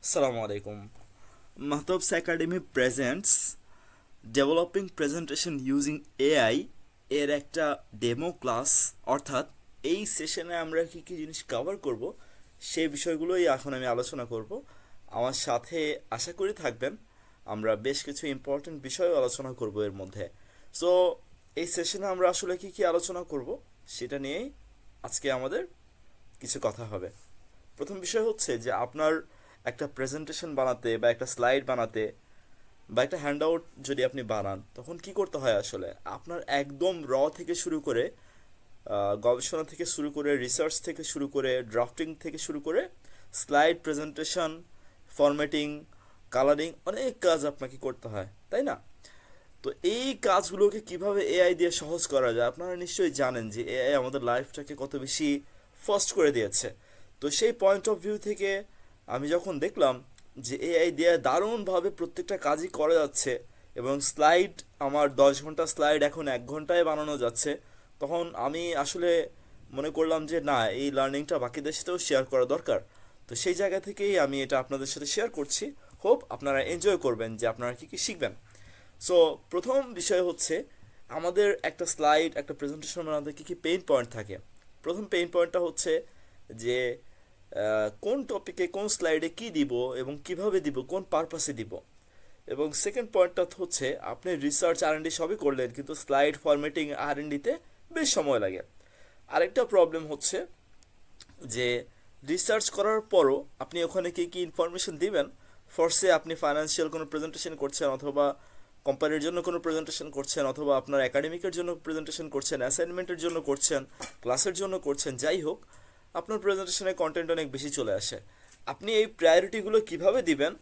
Assalamu alaikum. Mahtob's Academy presents developing presentation using AI এর একটা demo class. অর্থাৎ এই সেশনে আমরা কী কী জিনিস কভার করব সেই বিষয়গুলোই এখন আমি আলোচনা করব। আমার সাথে আশা করি থাকবেন। আমরা বেশ কিছু ইম্পর্টেন্ট বিষয় আলোচনা করব এর মধ্যে। সো এই সেশনে আমরা আসলে কী কী আলোচনা করব সেটা নিয়েই আজকে আমাদের কিছু কথা হবে। প্রথম বিষয় হচ্ছে যে আপনার একটা প্রেজেন্টেশন বানাতে বা একটা স্লাইড বানাতে বা একটা হ্যান্ড আউট যদি আপনি বানান, তখন কি করতে হয় আসলে আপনার একদম থেকে শুরু করে গবেষণা থেকে শুরু করে রিসার্চ থেকে শুরু করে ড্রাফটিং থেকে শুরু করে স্লাইড প্রেজেন্টেশন, ফরম্যাটিং, কালারিং, অনেক কাজ আপনাকে করতে হয়, তাই না? তো এই কাজগুলোকে কিভাবে এআই দিয়ে সহজ করা যায়, আপনারা নিশ্চয়ই জানেন যে এআই আমাদের লাইফটাকে কত বেশি ফাস্ট করে দিয়েছে। তো সেই পয়েন্ট অফ ভিউ থেকে আমি যখন দেখলাম যে এআই দিয়ে দারুণভাবে প্রত্যেকটা কাজই করা যাচ্ছে এবং স্লাইড, আমার 10 ঘন্টা স্লাইড এখন 1 ঘন্টায় বানানো যাচ্ছে, তখন আমি আসলে মনে করলাম যে না, এই লার্নিংটা বাকিদের সাথেও শেয়ার করা দরকার। তো সেই জায়গা থেকেই আমি এটা আপনাদের সাথে শেয়ার করছি। হোপ আপনারা এনজয় করবেন যে আপনারা কী কী শিখবেন। সো প্রথম বিষয় হচ্ছে আমাদের একটা স্লাইড, একটা প্রেজেন্টেশন বানাতে কী কী পেইন পয়েন্ট থাকে। প্রথম পেইন পয়েন্টটা হচ্ছে যে কোন টপিকে কোন স্লাইডে কি দিব এবং কিভাবে দিব, কোন পারপাসে দিব। এবং সেকেন্ড পয়েন্টটা হচ্ছে আপনি রিসার্চ আর&ডি সবই করলেন, কিন্তু স্লাইড ফরম্যাটিং আর&ডিতে বেশ সময় লাগে। আরেকটা প্রবলেম হচ্ছে যে রিসার্চ করার পরও আপনি ওখানে কী কী ইনফরমেশন দিবেন। ফর্সে আপনি ফাইন্যান্সিয়াল কোনো প্রেজেন্টেশন করছেন, অথবা কোম্পানির জন্য কোনো প্রেজেন্টেশন করছেন, অথবা আপনার একাডেমিকের জন্য প্রেজেন্টেশন করছেন, অ্যাসাইনমেন্টের জন্য করছেন, ক্লাসের জন্য করছেন, যাই হোক, আপনার প্রেজেন্টেশনের কন্টেন্ট অনেক বেশি চলে আসে। আপনি এই প্রায়োরিটিগুলো কিভাবে দিবেন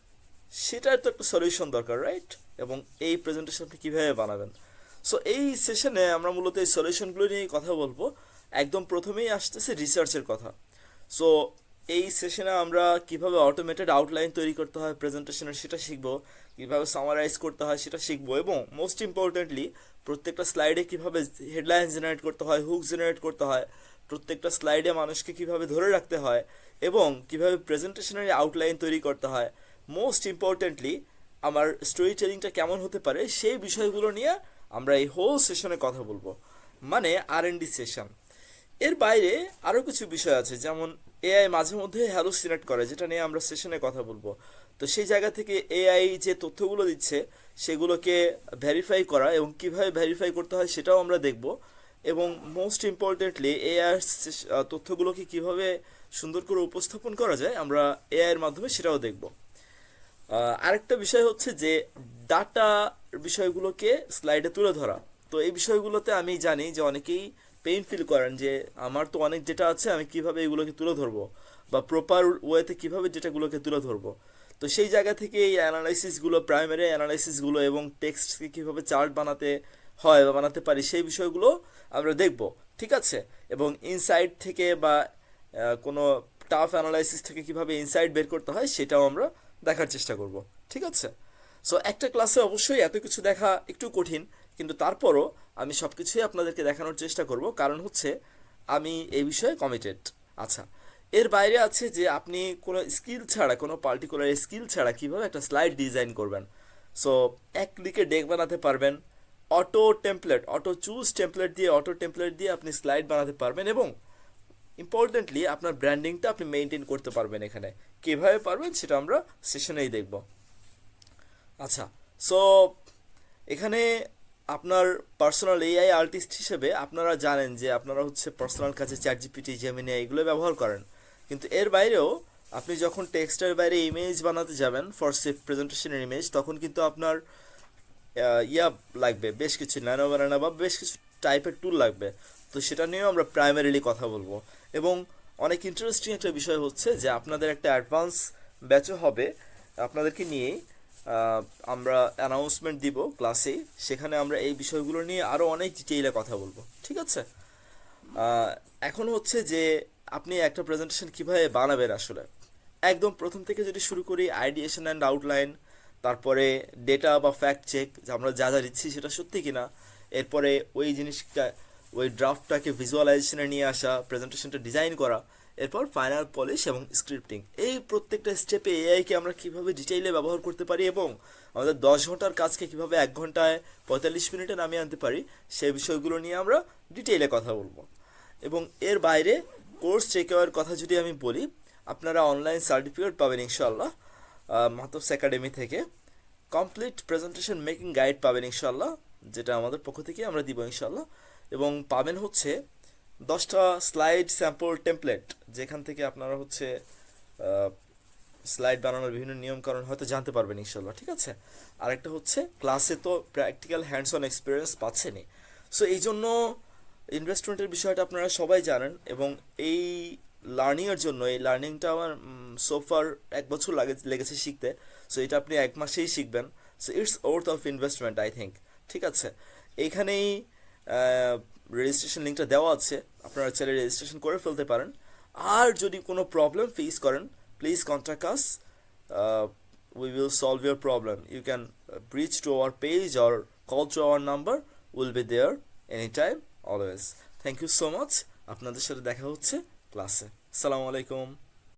সেটার তো একটা সলিউশন দরকার, রাইট? এবং এই প্রেজেন্টেশন আপনি কীভাবে বানাবেন। সো এই সেশনে আমরা মূলত এই সলিউশনগুলো নিয়েই কথা বলবো। একদম প্রথমেই আসতেছে রিসার্চের কথা। সো এই সেশনে আমরা কিভাবে অটোমেটেড আউটলাইন তৈরি করতে হয় প্রেজেন্টেশনের সেটা শিখবো, কিভাবে সামারাইজ করতে হয় সেটা শিখবো, এবং মোস্ট ইম্পর্টেন্টলি প্রত্যেকটা স্লাইডে কিভাবে হেডলাইন জেনারেট করতে হয়, হুক জেনারেট করতে হয়, প্রত্যেকটা স্লাইডে মানুষকে কিভাবে ধরে রাখতে হয়, এবং কিভাবে প্রেজেন্টেশনের আউটলাইন তৈরি করতে হয়। মোস্ট ইম্পর্টেন্টলি আমার স্টোরি টেলিংটা কেমন হতে পারে সেই বিষয়গুলো নিয়ে আমরা এই হোল সেশনে কথা বলবো, মানে আর&ডি সেশন। এর বাইরে আরও কিছু বিষয় আছে, যেমন এআই মাঝে মধ্যে হ্যালুসিনেট করে, যেটা নিয়ে আমরা সেশনে কথা বলবো। তো সেই জায়গা থেকে এআই যে তথ্যগুলো দিচ্ছে সেগুলোকে ভেরিফাই করা এবং কিভাবে ভেরিফাই করতে হয় সেটাও আমরা দেখব। এবং মোস্ট ইম্পর্টেন্টলি এআই তথ্যগুলোকে কিভাবে সুন্দর করে উপস্থাপন করা যায় আমরা এআইয়ের মাধ্যমে সেটাও দেখব। আরেকটা বিষয় হচ্ছে যে ডাটা বিষয়গুলোকে স্লাইডে তুলে ধরা। তো এই বিষয়গুলোতে আমি জানি যে অনেকেই পেইন ফিল করেন যে আমার তো অনেক ডেটা আছে, আমি কিভাবে এগুলোকে তুলে ধরবো, বা প্রপার ওয়েতে কিভাবে ডেটাগুলোকে তুলে ধরবো। তো সেই জায়গা থেকে এই অ্যানালাইসিসগুলো, প্রাইমারি অ্যানালাইসিসগুলো এবং টেক্সটকে কীভাবে চার্ট বানাতে হয় বা বানাতে পারি সেই বিষয়গুলো আমরা দেখব, ঠিক আছে? এবং ইনসাইট থেকে বা কোনো টাফ অ্যানালাইসিস থেকে কিভাবে ইনসাইট বের করতে হয় সেটাও আমরা দেখার চেষ্টা করব, ঠিক আছে? সো একটা ক্লাসে অবশ্যই এত কিছু দেখা একটু কঠিন, কিন্তু তারপরও আমি সব কিছুই আপনাদেরকে দেখানোর চেষ্টা করব, কারণ হচ্ছে আমি এই বিষয়ে কমিটেড। আচ্ছা, এর বাইরে আছে যে আপনি কোনো স্কিল ছাড়া, কোনো পার্টিকুলার স্কিল ছাড়া কীভাবে একটা স্লাইড ডিজাইন করবেন। সো এক ক্লিকে ডেক বানাতে পারবেন, অটো চুজ টেমপ্লেট দিয়ে, আপনি স্লাইড বানাতে পারবেন, এবং ইম্পর্টেন্টলি আপনার ব্র্যান্ডিংটা আপনি মেনটেন করতে পারবেন। এখানে কীভাবে পারবেন সেটা আমরা সেশনেই দেখব। আচ্ছা, সো এখানে আপনার পার্সোনাল এআই আর্টিস্ট হিসেবে আপনারা জানেন যে আপনারা হচ্ছে পার্সোনাল কাজে চ্যাট জিপিটি, জেমিনি এগুলো ব্যবহার করেন, কিন্তু এর বাইরেও আপনি যখন টেক্সটের বাইরে ইমেজ বানাতে যাবেন ফর সেফ প্রেজেন্টেশনের ইমেজ, তখন কিন্তু আপনার ইয়া লাগবে, বেশ কিছু ন্যানো বানানো বা বেশ কিছু টাইপের টুল লাগবে। তো সেটা নিয়েও আমরা প্রাইমারিলি কথা বলবো। এবং অনেক ইন্টারেস্টিং একটা বিষয় হচ্ছে যে আপনাদের একটা অ্যাডভান্স ব্যাচও হবে আপনাদেরকে নিয়েই। আমরা অ্যানাউন্সমেন্ট দিব ক্লাসেই, সেখানে আমরা এই বিষয়গুলো নিয়ে আরও অনেক ডিটেইলে কথা বলবো, ঠিক আছে? এখন হচ্ছে যে আপনি একটা প্রেজেন্টেশন কীভাবে বানাবেন আসলে। একদম প্রথম থেকে যদি শুরু করি, আইডিয়েশন অ্যান্ড আউটলাইন, তারপরে ডেটা বা ফ্যাক্ট চেক, যে আমরা যা যা দিচ্ছি সেটা সত্যি কিনা, এরপরে ওই জিনিসটা, ওই ড্রাফটটাকে ভিজুয়ালাইজেশনে নিয়ে আসা, প্রেজেন্টেশনটা ডিজাইন করা, এরপর ফাইনাল পলিশ এবং স্ক্রিপ্টিং। এই প্রত্যেকটা স্টেপে এআইকে আমরা কীভাবে ডিটেইলে ব্যবহার করতে পারি এবং আমাদের 10 ঘন্টার কাজকে কীভাবে 1 ঘন্টায় 45 মিনিটে নামিয়ে আনতে পারি, সেই বিষয়গুলো নিয়ে আমরা ডিটেইলে কথা বলবো। এবং এর বাইরে কোর্স চেকআউটের কথা যদি আমি বলি, আপনারা অনলাইন সার্টিফিকেট পাবেন ইনশাল্লাহ মাহতবস একাডেমি থেকে। কমপ্লিট প্রেজেন্টেশন মেকিং গাইড পাবেন ইনশাল্লাহ, যেটা আমাদের পক্ষ থেকে আমরা দিব ইনশাল্লাহ। এবং পাবেন হচ্ছে 10টা স্লাইড স্যাম্পল টেমপ্লেট, যেখান থেকে আপনারা হচ্ছে স্লাইড বানানোর বিভিন্ন নিয়মকানুন হয়তো জানতে পারবেন ইনশাল্লাহ, ঠিক আছে। আরেকটা হচ্ছে ক্লাসে তো প্র্যাকটিক্যাল হ্যান্ডস অন এক্সপিরিয়েন্স পাচ্ছেনই। সো এই জন্য ইনভেস্টমেন্টের বিষয়টা আপনারা সবাই জানেন, এবং এই লার্নিংয়ের জন্য, এই লার্নিংটা আমার সোফার 1 বছর লেগেছে শিখতে। সো এটা আপনি 1 মাসেই শিখবেন। So it's worth of investment I think, ঠিক আছে। এইখানেই রেজিস্ট্রেশন লিঙ্কটা দেওয়া আছে, আপনারা চাইলে রেজিস্ট্রেশন করে ফেলতে পারেন। আর যদি কোনো প্রবলেম ফেস করেন, please contact us, we will solve your problem. You can reach to our page or call to our number. We'll be there anytime, always. Thank you so much. আপনাদের সাথে দেখা হচ্ছে ক্লাসে। আসসালামু আলাইকুম।